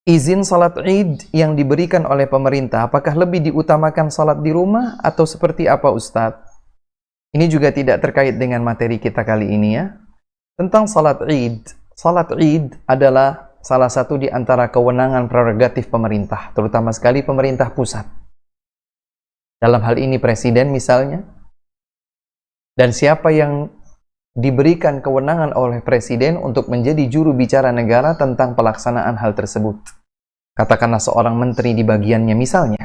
izin salat Id yang diberikan oleh pemerintah, apakah lebih diutamakan salat di rumah atau seperti apa Ustadz? Ini juga tidak terkait dengan materi kita kali ini ya. Tentang salat Id. Salat Id adalah salah satu di antara kewenangan prerogatif pemerintah, terutama sekali pemerintah pusat. Dalam hal ini presiden misalnya. Dan siapa yang diberikan kewenangan oleh presiden untuk menjadi juru bicara negara tentang pelaksanaan hal tersebut. Katakanlah seorang menteri di bagiannya misalnya.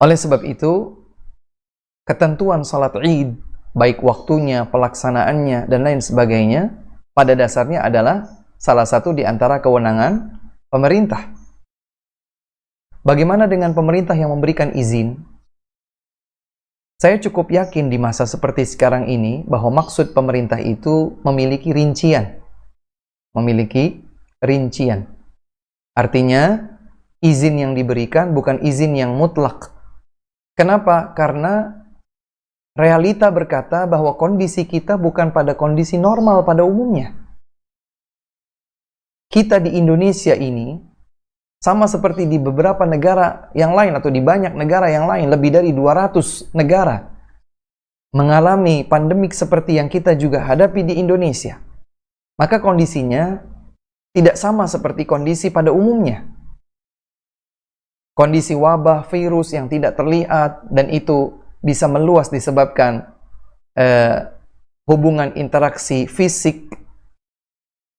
Oleh sebab itu, ketentuan salat Id, baik waktunya, pelaksanaannya, dan lain sebagainya, pada dasarnya adalah salah satu di antara kewenangan pemerintah. Bagaimana dengan pemerintah yang memberikan izin? Saya cukup yakin di masa seperti sekarang ini bahwa maksud pemerintah itu memiliki rincian. Memiliki rincian. Artinya, izin yang diberikan bukan izin yang mutlak. Kenapa? Karena realita berkata bahwa kondisi kita bukan pada kondisi normal pada umumnya. Kita di Indonesia ini, sama seperti di beberapa negara yang lain atau di banyak negara yang lain, lebih dari 200 negara mengalami pandemik seperti yang kita juga hadapi di Indonesia. Maka kondisinya tidak sama seperti kondisi pada umumnya. Kondisi wabah virus yang tidak terlihat dan itu bisa meluas disebabkan hubungan interaksi fisik,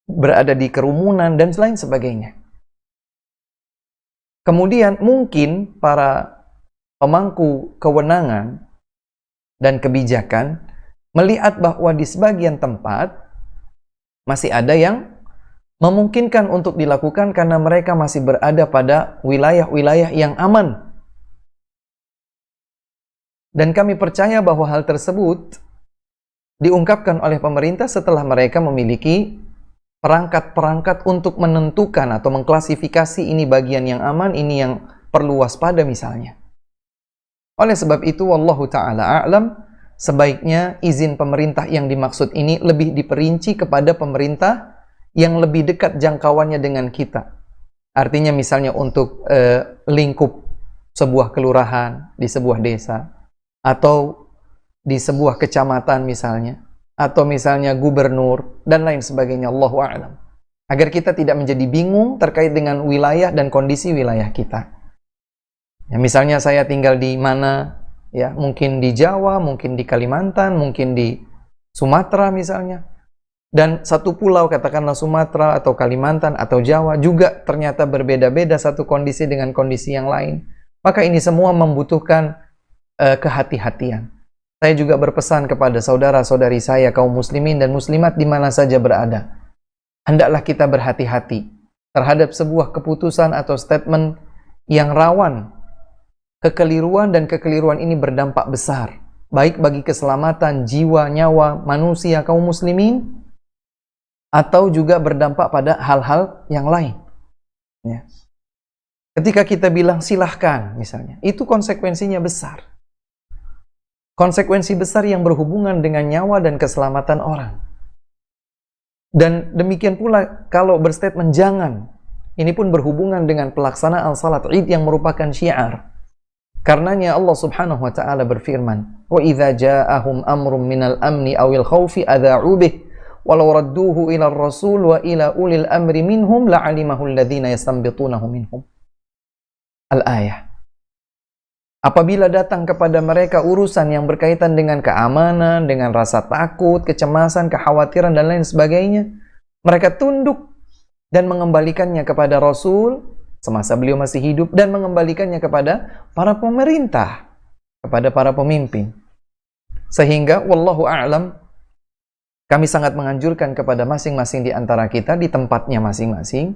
berada di kerumunan dan lain sebagainya. Kemudian mungkin para pemangku kewenangan dan kebijakan melihat bahwa di sebagian tempat masih ada yang memungkinkan untuk dilakukan karena mereka masih berada pada wilayah-wilayah yang aman. Dan kami percaya bahwa hal tersebut diungkapkan oleh pemerintah setelah mereka memiliki perangkat-perangkat untuk menentukan atau mengklasifikasi ini bagian yang aman, ini yang perlu waspada misalnya. Oleh sebab itu, wallahu ta'ala a'lam, sebaiknya izin pemerintah yang dimaksud ini lebih diperinci kepada pemerintah yang lebih dekat jangkauannya dengan kita. Artinya misalnya untuk lingkup sebuah kelurahan, di sebuah desa, atau di sebuah kecamatan misalnya, atau misalnya gubernur, dan lain sebagainya, Allahu a'lam. Agar kita tidak menjadi bingung terkait dengan wilayah dan kondisi wilayah kita. Ya, misalnya saya tinggal di mana, ya mungkin di Jawa, mungkin di Kalimantan, mungkin di Sumatera misalnya. Dan satu pulau, katakanlah Sumatera atau Kalimantan atau Jawa, juga ternyata berbeda-beda satu kondisi dengan kondisi yang lain. Maka ini semua membutuhkan kehati-hatian. Saya juga berpesan kepada saudara-saudari saya kaum muslimin dan muslimat di mana saja berada. Hendaklah kita berhati-hati terhadap sebuah keputusan atau statement yang rawan kekeliruan, dan kekeliruan ini berdampak besar, baik bagi keselamatan jiwa, nyawa manusia kaum muslimin, atau juga berdampak pada hal-hal yang lain. Ya. Ketika kita bilang silahkan misalnya, itu konsekuensinya besar. Konsekuensi besar yang berhubungan dengan nyawa dan keselamatan orang. Dan demikian pula kalau berstatement jangan, ini pun berhubungan dengan pelaksanaan salat Id yang merupakan syiar. Karenanya Allah Subhanahu wa taala berfirman, "Wa idza ja'ahum amrun minal amni awil khaufi adha'u bih, walau radduhu ila ar-rasul wa ila ulil amri minhum la'alimahu alladhina yastanbitunahu minhum." Al-ayah. Apabila datang kepada mereka urusan yang berkaitan dengan keamanan, dengan rasa takut, kecemasan, kekhawatiran, dan lain sebagainya, mereka tunduk dan mengembalikannya kepada Rasul semasa beliau masih hidup, dan mengembalikannya kepada para pemerintah, kepada para pemimpin. Sehingga, wallahu a'lam, kami sangat menganjurkan kepada masing-masing di antara kita di tempatnya masing-masing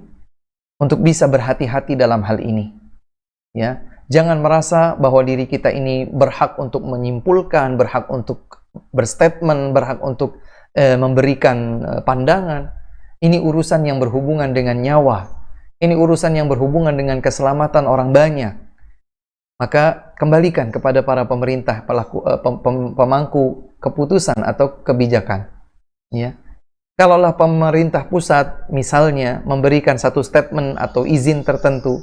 untuk bisa berhati-hati dalam hal ini. Ya. Jangan merasa bahwa diri kita ini berhak untuk menyimpulkan, berhak untuk berstatement, berhak untuk memberikan pandangan. Ini urusan yang berhubungan dengan nyawa. Ini urusan yang berhubungan dengan keselamatan orang banyak. Maka kembalikan kepada para pemerintah, pemangku keputusan atau kebijakan. Ya. Kalaulah pemerintah pusat misalnya memberikan satu statement atau izin tertentu,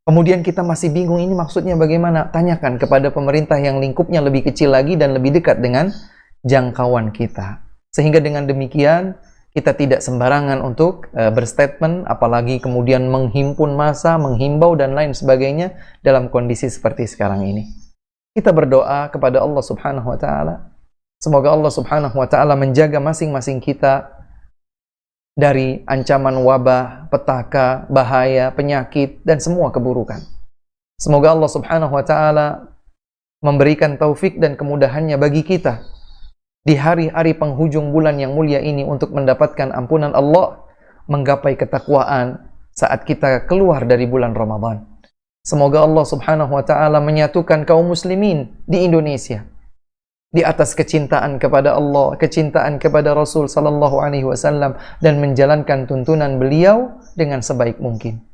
kemudian kita masih bingung ini maksudnya bagaimana, tanyakan kepada pemerintah yang lingkupnya lebih kecil lagi dan lebih dekat dengan jangkauan kita. Sehingga dengan demikian kita tidak sembarangan untuk berstatement, apalagi kemudian menghimpun massa, menghimbau dan lain sebagainya dalam kondisi seperti sekarang ini. Kita berdoa kepada Allah Subhanahu wa taala. Semoga Allah Subhanahu wa taala menjaga masing-masing kita dari ancaman wabah, petaka, bahaya, penyakit, dan semua keburukan. Semoga Allah Subhanahu wa taala memberikan taufik dan kemudahannya bagi kita di hari-hari penghujung bulan yang mulia ini untuk mendapatkan ampunan Allah, menggapai ketakwaan saat kita keluar dari bulan Ramadan. Semoga Allah Subhanahu wa taala menyatukan kaum muslimin di Indonesia di atas kecintaan kepada Allah, kecintaan kepada Rasul sallallahu alaihi wasallam, dan menjalankan tuntunan beliau dengan sebaik mungkin.